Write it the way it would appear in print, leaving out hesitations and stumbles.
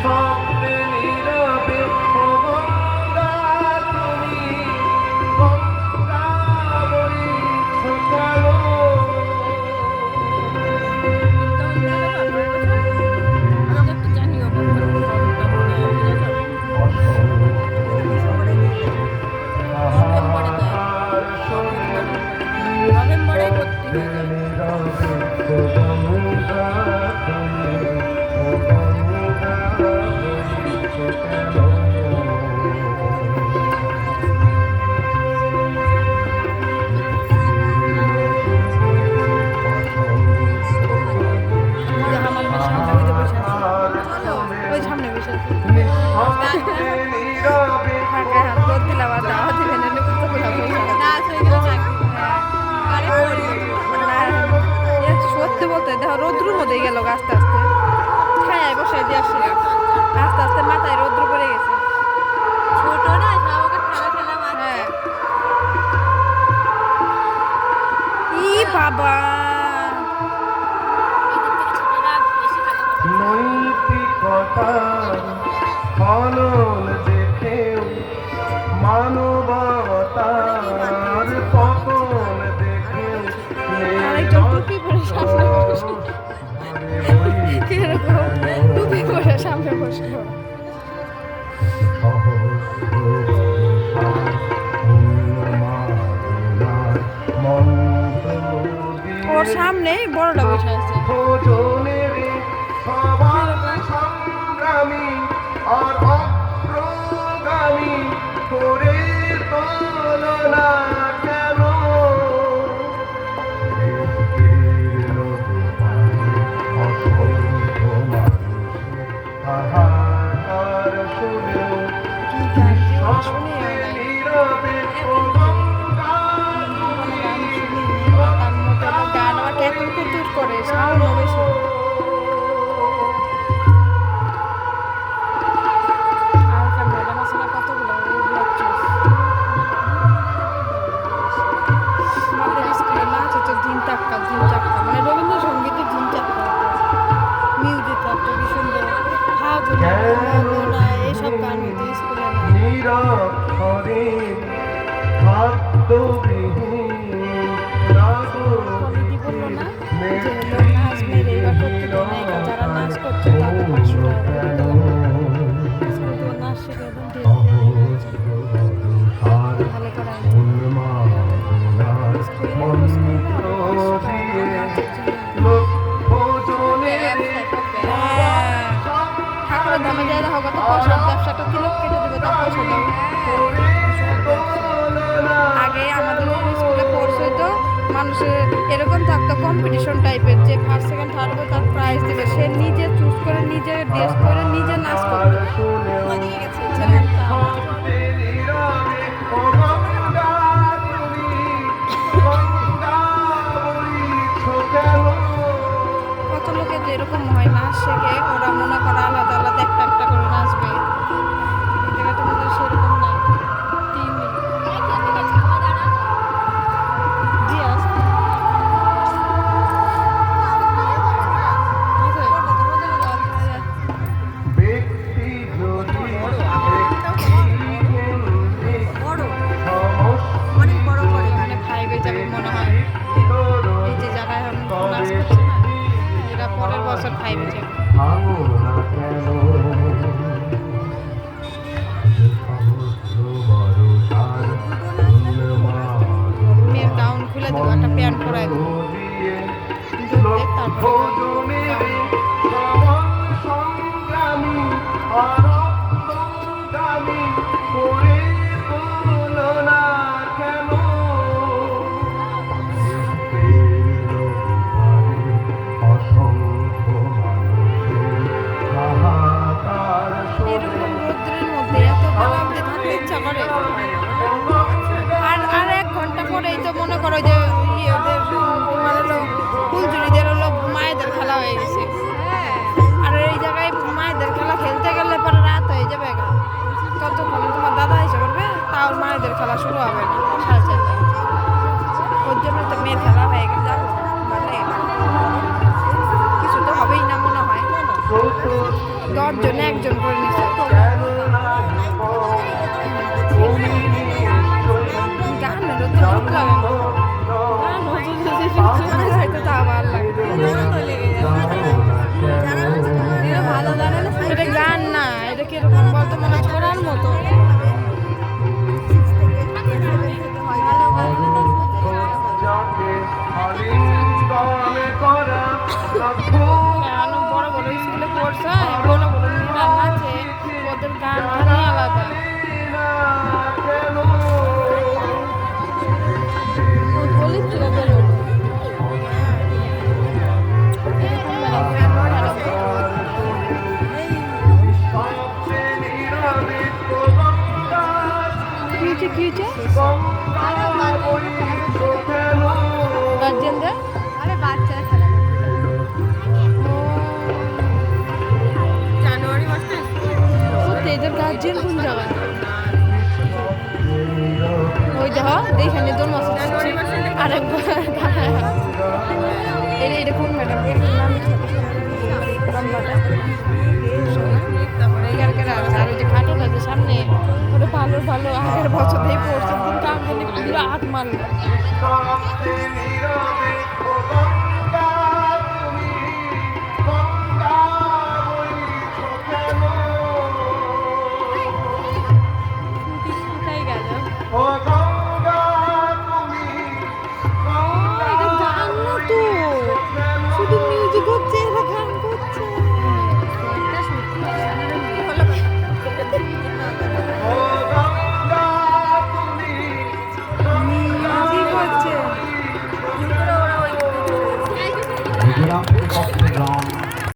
নিঃশব্দে নীরবে ও গঙ্গা তুমি গঙ্গা বলিছ কেন? সত্যি বলতে দেখো রৌদ্রুর মধ্যে গেল আস্তে আস্তে ছায় বসাই দিয়ে আসছিল আস্তে আস্তে মাথায় রৌদ্র পড়ে গেছে ছোট না হ্যাঁ ই বাবা নৈতিকতার ফলন দেখেও মানবতার পতন দেখেও টুপি পরে সামনে বসলো ওর সামনেই বড়টা বসে আছে সংগ্রামী আর অগ্রগামী করে তুলনা কেন? হাহাকার শুনেও নিঃশব্দে নীরবে ও গঙ্গা গান আমার কেমন কুতুর করে সাউন্ড বেশি মানে রবীন্দ্রসঙ্গীতের দিন চাপকা মিউজিক খুবই সুন্দর এইসব গান হতো স্কুলে নিরক্ষরে খাদ্যবিহীন যারা নাচ করছে তাদের 500 টাকা নাচ শিখে ভালো ঠাকুরের দামে যায় দেখো কত পয়সা ব্যবসাটা তিলক কেটে দেবে তার পয়সা দাও আগে আমাদের স্কুলে কোর্স হইতো মানুষের এরকম থাকতো কম্পিটিশন টাইপের যে ফার্স্ট সেকেন্ড থার্ড হবে তার প্রাইজ দেবে সে নিজে চুজ করে নিজে ড্রেস করে নিজে নাচ করতো কত লোকে তো এরকম হয় নাচ শেখে ওরা মনে করে আলাদা আলাদা একটা একটা করে নাচবে তোমাদের সেরকম না মেয়ের গাউন খুলে দেবো একটা প্যান্ট পরাই দেবো এরকম রোদ্রের মধ্যে এত গরমে থাকতে ইচ্ছা করে আর 1 ঘন্টা পরেই তো মনে করো যে ওদের তোমার হলো ফুলঝুরিদের হলো মায়েদের খেলা হয়ে গেছে আর এই জায়গায় মায়েদের খেলা খেলতে গেলে পরে রাত হয়ে যাবে ততক্ষণে তোমার দাদা এসে করবে তাও মায়েদের খেলা শুরু হবে না 4:30 ওর জন্য তো মেয়ের খেলা হয়ে গেছে কিছু তো হবেই না মনে হয় জন্য একজন করে নিচ্ছে কেন নাহি বল, তুমি নিশ্চয়ই গানেরও তো ভালো লাগে না। গান হচ্ছে যদি শুনে যাইতো তা ভালো লাগে। এটা ভালো জানে না, এটা গান না, এটা কিরকম বলতো মনে হচ্ছে করার মতো। যাকে আলিঙ্গনে করা লক্ষ্য কেন বড় বড় স্কুলে পড়ছে, বড় বড় মেয়েরা নাচে, ওদের গান গানই আলাদা। ওই গলির থেকে বেরোলো। এরকম মেলা গান ভালো। কি হয়েছে গার্জেনদের আরে বাচ্চারা খেলা জানুয়ারি মাসে সত্যি এদের গার্জেন কোন জায়গায় ওই দেখো দেখেন দোল মাস আরেকবার এটা কোন ম্যাডাম আর ওই যে খাটোটা যে সামনে ওটা ভালো ভালো আগের বছর দিয়ে পড়ছে কিন্তু আমি পুরো হাত মারলো কোথায় গেল এটা গান না তো শুধু মিউজিক হচ্ছে এরা গান করছে মিউজিক হচ্ছে Vigilant Oxygen